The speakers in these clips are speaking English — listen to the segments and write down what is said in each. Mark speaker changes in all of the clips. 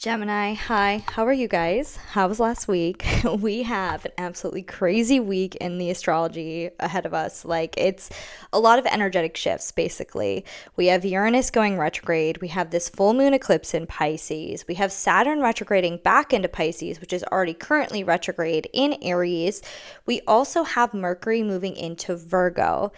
Speaker 1: Gemini, hi, how are you guys? How was last week? We have an absolutely crazy week in the astrology ahead of us. It's a lot of energetic shifts, basically. We have Uranus going retrograde. We have this full moon eclipse in Pisces. We have Saturn retrograding back into Pisces, which is already currently retrograde in Aries. We also have Mercury moving into Virgo.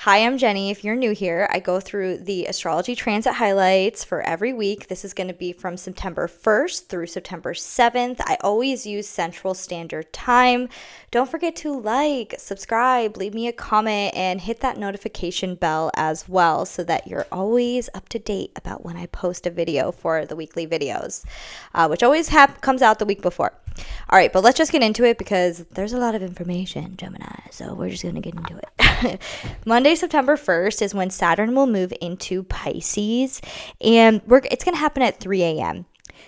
Speaker 1: Hi, I'm Jenny. If you're new here, I go through the astrology transit highlights for every week. This is going to be from September 1st through September 7th. I always use Central Standard Time. Don't forget to like, subscribe, leave me a comment, and hit that notification bell as well so that you're always up to date about when I post a video for the weekly videos, which always comes out the week before. All right, but let's just get into it because there's a lot of information, Gemini, so we're just going to get into it. Monday, September 1st is when Saturn will move into Pisces, and it's going to happen at 3 a.m.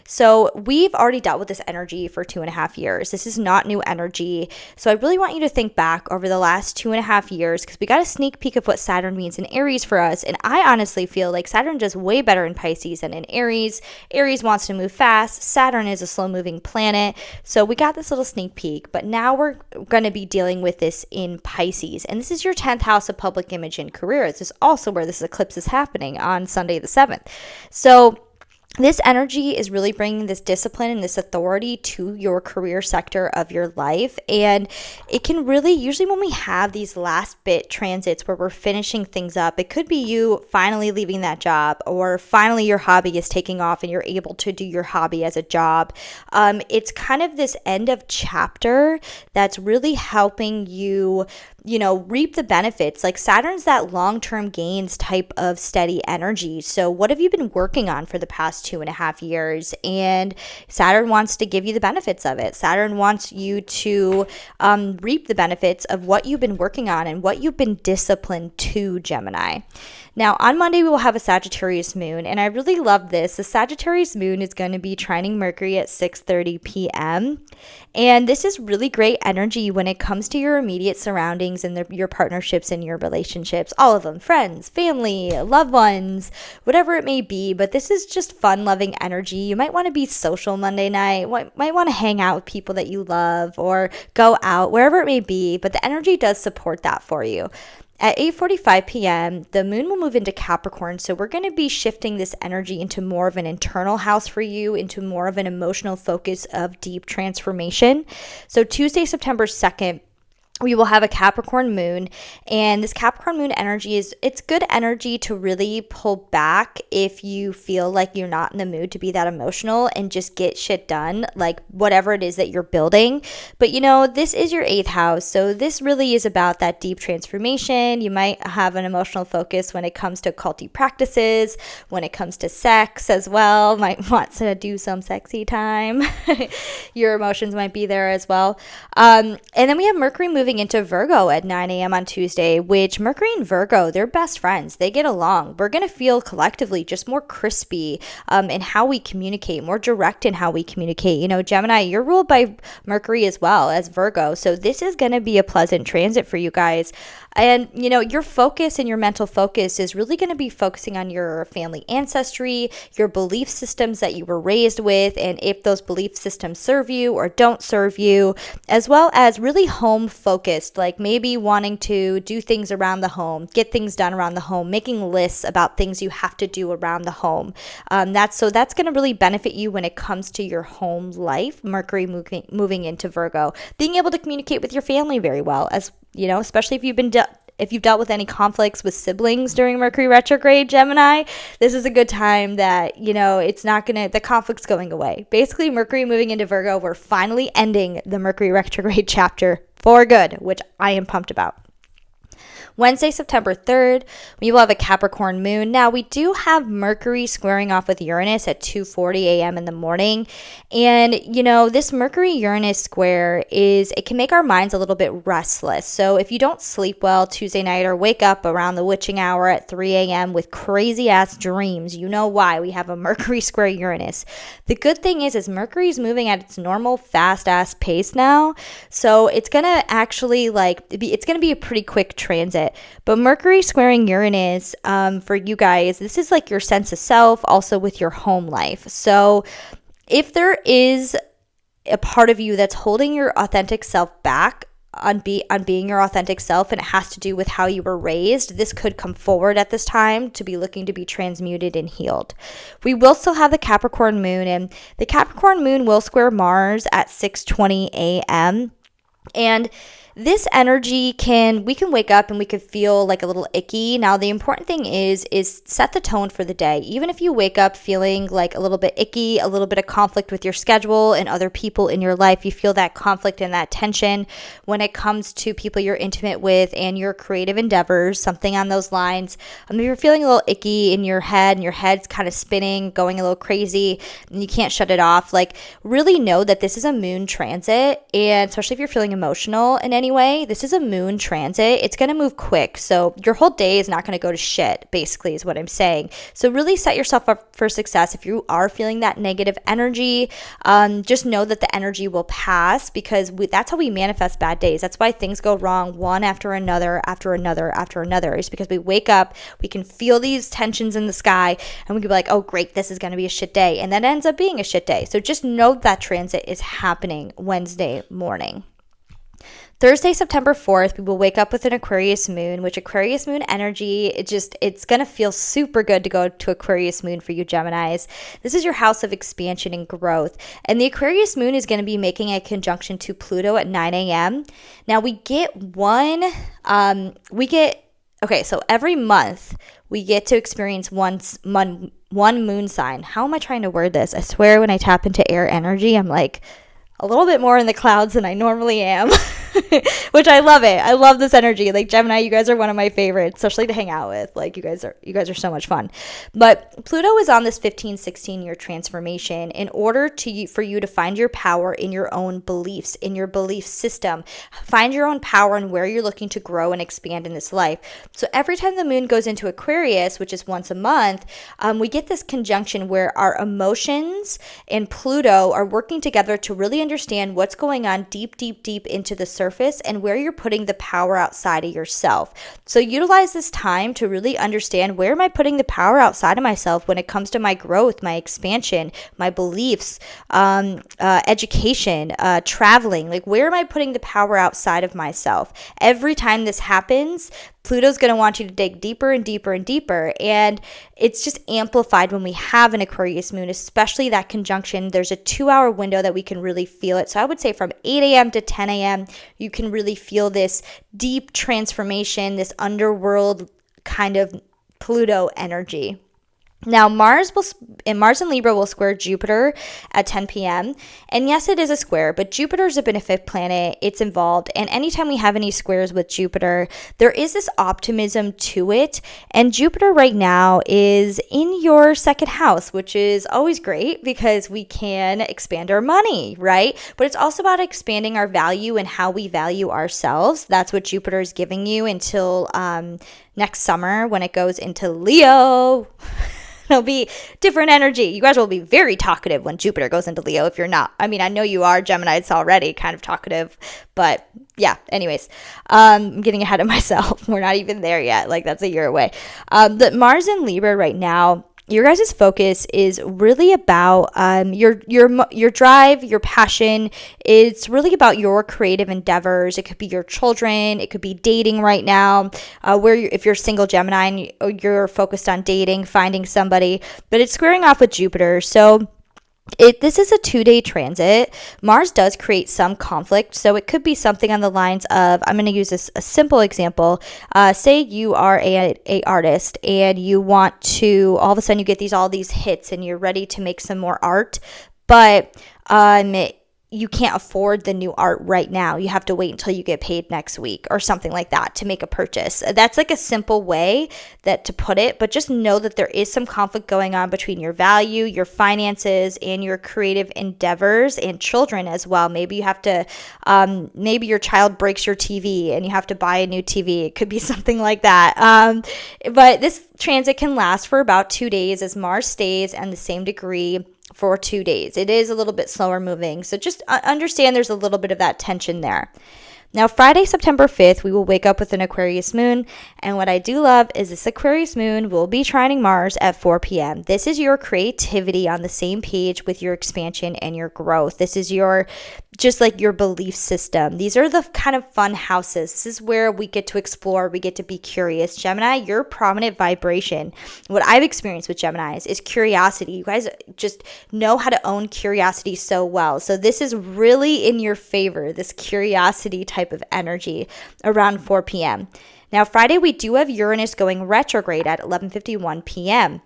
Speaker 1: So we've already dealt with this energy for 2.5 years. This is not new energy. So I really want you to think back over the last 2.5 years because we got a sneak peek of what Saturn means in Aries for us. And I honestly feel like Saturn does way better in Pisces than in Aries. Aries wants to move fast. Saturn is a slow moving planet. So we got this little sneak peek, but now we're going to be dealing with this in Pisces. And this is your 10th house of public image and career. This is also where this eclipse is happening on Sunday the 7th. So this energy is really bringing this discipline and this authority to your career sector of your life. And it can really, usually when we have these last bit transits where we're finishing things up, it could be you finally leaving that job or finally your hobby is taking off and you're able to do your hobby as a job. It's kind of this end of chapter that's really helping you reap the benefits. Like Saturn's that long-term gains type of steady energy. So what have you been working on for the past 2.5 years? And Saturn wants to give you the benefits of it. Saturn wants you to reap the benefits of what you've been working on and what you've been disciplined to, Gemini. Now, on Monday, we will have a Sagittarius moon, and I really love this. The Sagittarius moon is going to be trining Mercury at 6:30 p.m., and this is really great energy when it comes to your immediate surroundings and your partnerships and your relationships, all of them, friends, family, loved ones, whatever it may be. But this is just fun-loving energy. You might want to be social Monday night, might want to hang out with people that you love or go out, wherever it may be, but the energy does support that for you. At 8:45 p.m., the moon will move into Capricorn, so we're going to be shifting this energy into more of an internal house for you, into more of an emotional focus of deep transformation. So Tuesday, September 2nd, we will have a Capricorn moon, and this Capricorn moon energy it's good energy to really pull back if you feel like you're not in the mood to be that emotional and just get shit done, like whatever it is that you're building. But this is your 8th house, so this really is about that deep transformation. You might have an emotional focus when it comes to occulty practices, when it comes to sex as well, might want to do some sexy time. Your emotions might be there as well. And then we have Mercury moving into Virgo at 9 a.m. on Tuesday, which Mercury and Virgo, they're best friends. They get along. We're going to feel collectively just more crispy in how we communicate, more direct in how we communicate. Gemini, you're ruled by Mercury as well as Virgo. So this is going to be a pleasant transit for you guys. And, your focus and your mental focus is really going to be focusing on your family ancestry, your belief systems that you were raised with, and if those belief systems serve you or don't serve you, as well as really home focused, like maybe wanting to do things around the home, get things done around the home, making lists about things you have to do around the home. That's going to really benefit you when it comes to your home life, Mercury moving into Virgo. Being able to communicate with your family very well, as especially if you've dealt with any conflicts with siblings during Mercury retrograde, Gemini, this is a good time that, the conflict's going away. Basically, Mercury moving into Virgo, we're finally ending the Mercury retrograde chapter for good, which I am pumped about. Wednesday, September 3rd, we will have a Capricorn moon. Now, we do have Mercury squaring off with Uranus at 2:40 a.m. in the morning. And, this Mercury-Uranus square it can make our minds a little bit restless. So if you don't sleep well Tuesday night or wake up around the witching hour at 3 a.m. with crazy-ass dreams, you know why. We have a Mercury square Uranus. The good thing is Mercury's moving at its normal fast-ass pace now. So it's going to actually, it's going to be a pretty quick transit. But Mercury squaring Uranus, for you guys, this is like your sense of self, also with your home life. So If there is a part of you that's holding your authentic self back on being your authentic self, and it has to do with how you were raised, this could come forward at this time to be looking to be transmuted and healed. We will still have the Capricorn moon, and the Capricorn moon will square Mars at 6:20 a.m. And this energy we can wake up and we could feel like a little icky. Now, the important thing is set the tone for the day. Even if you wake up feeling like a little bit icky, a little bit of conflict with your schedule and other people in your life, you feel that conflict and that tension when it comes to people you're intimate with and your creative endeavors, something on those lines. If you're feeling a little icky in your head and your head's kind of spinning, going a little crazy, and you can't shut it off, like really know that this is a moon transit, and especially if you're feeling emotional in any way, this is a moon transit. It's going to move quick. So your whole day is not going to go to shit, basically, is what I'm saying. So really set yourself up for success. If you are feeling that negative energy, just know that the energy will pass, because that's how we manifest bad days. That's why things go wrong one after another, after another, after another. It's because we wake up, we can feel these tensions in the sky, and we can be like, oh, great, this is going to be a shit day. And that ends up being a shit day. So just know that transit is happening Wednesday morning. Thursday, September 4th, we will wake up with an Aquarius moon, which Aquarius moon energy, it's going to feel super good to go to Aquarius moon for you Geminis. This is your house of expansion and growth. And the Aquarius moon is going to be making a conjunction to Pluto at 9 a.m. Now so every month we get to experience one moon sign. How am I trying to word this? I swear when I tap into air energy, I'm like a little bit more in the clouds than I normally am. Which I love it. I love this energy. Like Gemini, you guys are one of my favorites, especially to hang out with. Like you guys are so much fun. But Pluto is on this 16 year transformation in order for you to find your power in your own beliefs, in your belief system. Find your own power and where you're looking to grow and expand in this life. So every time the moon goes into Aquarius, which is once a month, we get this conjunction where our emotions and Pluto are working together to really understand what's going on deep into the surface and where you're putting the power outside of yourself. So utilize this time to really understand, where am I putting the power outside of myself when it comes to my growth, my expansion, my beliefs, education, traveling. Like, where am I putting the power outside of myself? Every time this happens, Pluto's going to want you to dig deeper and deeper and deeper. And it's just amplified when we have an Aquarius moon, especially that conjunction. There's a 2-hour window that we can really feel it. So I would say from 8 a.m. to 10 a.m., you can really feel this deep transformation, this underworld kind of Pluto energy. Now, Mars and Libra will square Jupiter at 10 p.m. And yes, it is a square, but Jupiter is a benefic planet. It's involved. And anytime we have any squares with Jupiter, there is this optimism to it. And Jupiter right now is in your second house, which is always great because we can expand our money, right? But it's also about expanding our value and how we value ourselves. That's what Jupiter is giving you until next summer when it goes into Leo. It'll be different energy. You guys will be very talkative when Jupiter goes into Leo. If you're not, I mean, I know you are Geminis already, kind of talkative, but yeah, anyways, I'm getting ahead of myself. We're not even there yet. Like, that's a year away. But Mars and Libra right now, your guys' focus is really about your drive, your passion. It's really about your creative endeavors. It could be your children. It could be dating right now, if you're single Gemini and you're focused on dating, finding somebody. But it's squaring off with Jupiter. So this is a 2-day transit. Mars does create some conflict, so it could be something on the lines of, I'm going to use a simple example. Say you are a artist and you want to, all of a sudden you get all these hits and you're ready to make some more art, but you can't afford the new art right now. You have to wait until you get paid next week or something like that to make a purchase. That's like a simple way to put it, but just know that there is some conflict going on between your value, your finances, and your creative endeavors, and children as well. Maybe you have to, maybe your child breaks your TV and you have to buy a new TV. It could be something like that. But this transit can last for about 2 days as Mars stays on the same degree for 2 days. It is a little bit slower moving. So just understand there's a little bit of that tension there. Now, Friday, September 5th, we will wake up with an Aquarius moon. And what I do love is this Aquarius moon will be trining Mars at 4 p.m. This is your creativity on the same page with your expansion and your growth. This is your just like your belief system. These are the kind of fun houses. This is where we get to explore, we get to be curious. Gemini, your prominent vibration. What I've experienced with Geminis is curiosity. You guys just know how to own curiosity so well. So this is really in your favor, this curiosity type of energy around 4 p.m. Now, Friday, we do have Uranus going retrograde at 11:51 p.m.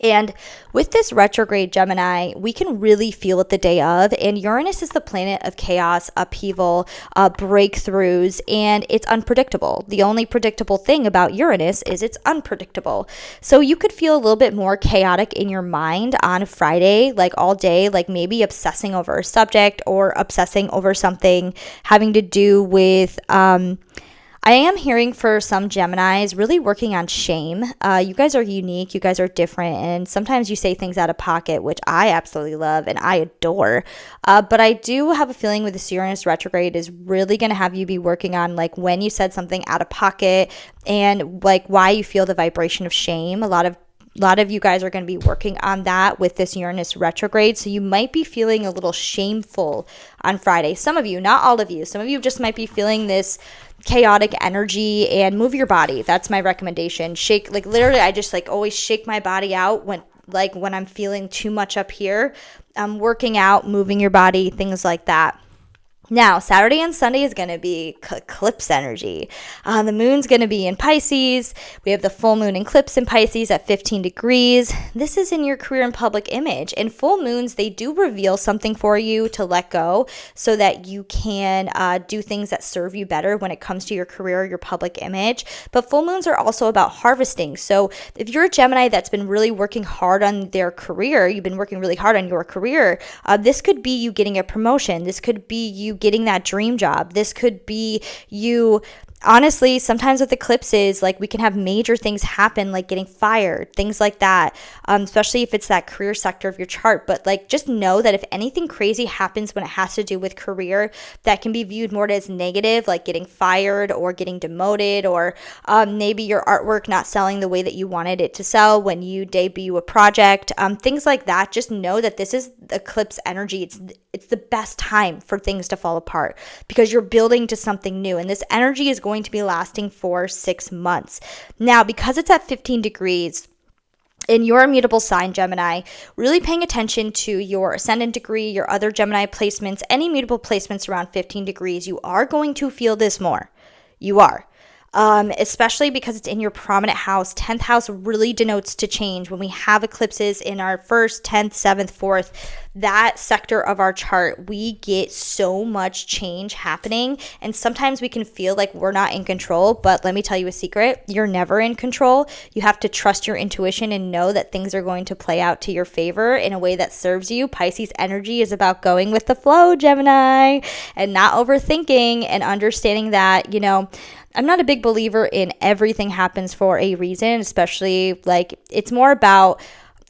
Speaker 1: And with this retrograde Gemini, we can really feel it the day of. And Uranus is the planet of chaos, upheaval, breakthroughs, and it's unpredictable. The only predictable thing about Uranus is it's unpredictable. So you could feel a little bit more chaotic in your mind on Friday, like all day, like maybe obsessing over a subject or obsessing over something having to do with, I am hearing for some Geminis really working on shame. You guys are unique. You guys are different. And sometimes you say things out of pocket, which I absolutely love and I adore. But I do have a feeling with this Uranus retrograde is really going to have you be working on like when you said something out of pocket and like why you feel the vibration of shame. A lot of you guys are going to be working on that with this Uranus retrograde. So you might be feeling a little shameful on Friday. Some of you, not all of you. Some of you just might be feeling this chaotic energy and move your body. That's my recommendation. Shake, like literally, I just like always shake my body out when I'm feeling too much up here. Working out, moving your body, things like that. Now, Saturday and Sunday is going to be eclipse energy. The moon's going to be in Pisces. We have the full moon eclipse in Pisces at 15 degrees. This is in your career and public image. And full moons, they do reveal something for you to let go so that you can do things that serve you better when it comes to your career, your public image. But full moons are also about harvesting. So if you're a Gemini that's been really working hard on their career, you've been working really hard on your career, this could be you getting a promotion. This could be you getting that dream job. This could be you, honestly, sometimes with eclipses, like we can have major things happen, like getting fired, things like that, especially if it's that career sector of your chart. But like just know that if anything crazy happens when it has to do with career, that can be viewed more as negative, like getting fired or getting demoted, or maybe your artwork not selling the way that you wanted it to sell when you debut a project, things like that. Just know that this is eclipse energy. It's the best time for things to fall apart because you're building to something new. And this energy is going to be lasting for 6 months. Now, because it's at 15 degrees, in your immutable sign, Gemini, really paying attention to your ascendant degree, your other Gemini placements, any mutable placements around 15 degrees, you are going to feel this more. You are. Especially because it's in your prominent house. 10th house really denotes to change. When we have eclipses in our 1st, 10th, 7th, 4th, that sector of our chart, we get so much change happening. And sometimes we can feel like we're not in control. But let me tell you a secret. You're never in control. You have to trust your intuition and know that things are going to play out to your favor in a way that serves you. Pisces energy is about going with the flow, Gemini, and not overthinking and understanding that, I'm not a big believer in everything happens for a reason, especially like it's more about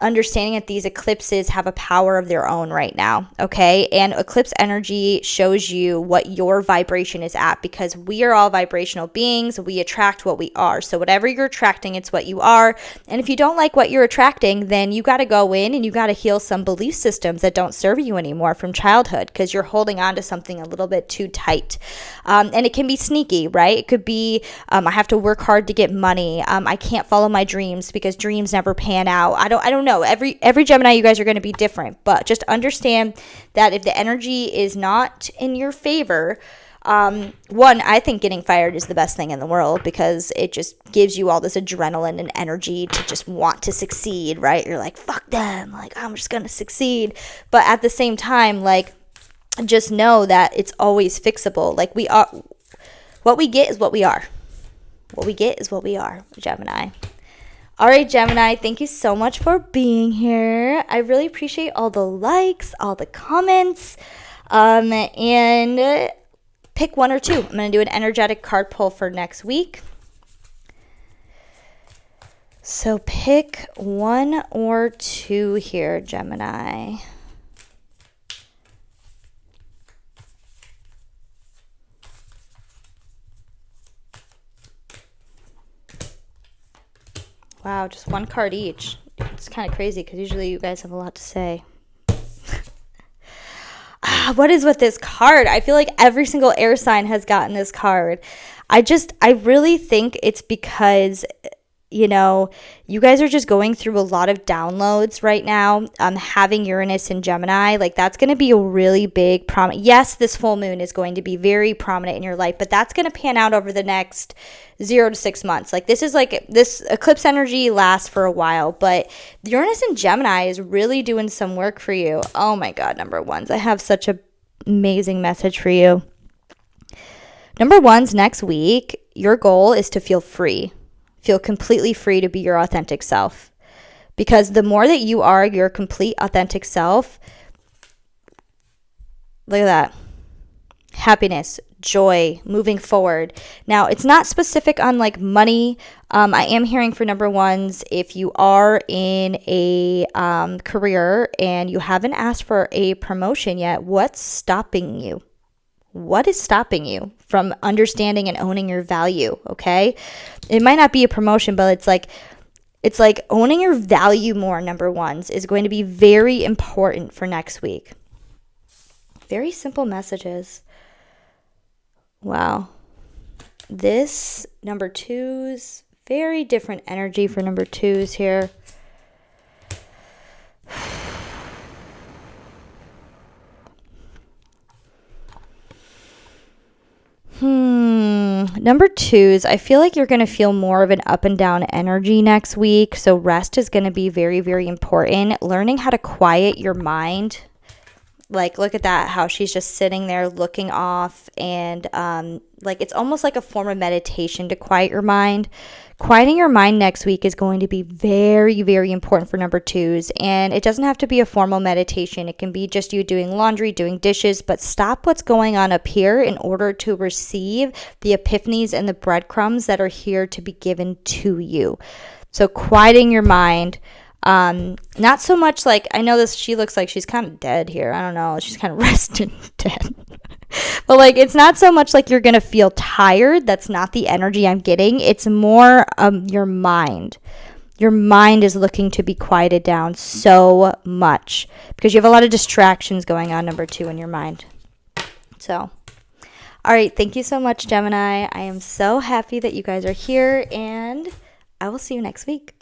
Speaker 1: understanding that these eclipses have a power of their own right now, okay? And eclipse energy shows you what your vibration is at because we are all vibrational beings. We attract what we are. So whatever you're attracting, it's what you are. And if you don't like what you're attracting, then you got to go in and you got to heal some belief systems that don't serve you anymore from childhood because you're holding on to something a little bit too tight. And it can be sneaky, right? It could be, I have to work hard to get money. I can't follow my dreams because dreams never pan out. I don't know. Every Gemini, you guys are going to be different, but just understand that if the energy is not in your favor, one, I think getting fired is the best thing in the world because it just gives you all this adrenaline and energy to just want to succeed, right? You're like, fuck them. Like, I'm just going to succeed. But at the same time, like, just know that it's always fixable. Like what we get is what we are. What we get is what we are, Gemini. All right, Gemini, thank you so much for being here. I really appreciate all the likes, all the comments, and pick one or two. I'm going to do an energetic card pull for next week. So pick one or two here, Gemini. Wow, just one card each. It's kind of crazy because usually you guys have a lot to say. What is with this card? I feel like every single air sign has gotten this card. I really think it's because, you guys are just going through a lot of downloads right now. Having Uranus in Gemini, like that's going to be a really big prominent. Yes, this full moon is going to be very prominent in your life, but that's going to pan out over the next 0 to 6 months. Like this eclipse energy lasts for a while, but Uranus in Gemini is really doing some work for you. Oh my God, number ones, I have such a amazing message for you. Number ones, next week, your goal is to feel free. Feel completely free to be your authentic self. Because the more that you are your complete authentic self, look at that. Happiness, joy, moving forward. Now, it's not specific on like money. I am hearing for number ones, if you are in a career and you haven't asked for a promotion yet, what's stopping you? What is stopping you from understanding and owning your value? Okay. It might not be a promotion, but it's like owning your value more, number ones, is going to be very important for next week. Very simple messages. Wow. This number twos, very different energy for number twos here. Number twos, I feel like you're going to feel more of an up and down energy next week. So rest is going to be very, very important. Learning how to quiet your mind. Like, look at that, how she's just sitting there looking off, and like it's almost like a form of meditation to quiet your mind. Quieting your mind next week is going to be very, very important for number twos, and it doesn't have to be a formal meditation. It can be just you doing laundry, doing dishes, but stop what's going on up here in order to receive the epiphanies and the breadcrumbs that are here to be given to you. So quieting your mind. Not so much like, I know this, she looks like she's kind of dead here. I don't know. She's kind of rested dead. But like, it's not so much like you're going to feel tired. That's not the energy I'm getting. It's more your mind. Your mind is looking to be quieted down so much because you have a lot of distractions going on, number two, in your mind. So, all right. Thank you so much, Gemini. I am so happy that you guys are here, and I will see you next week.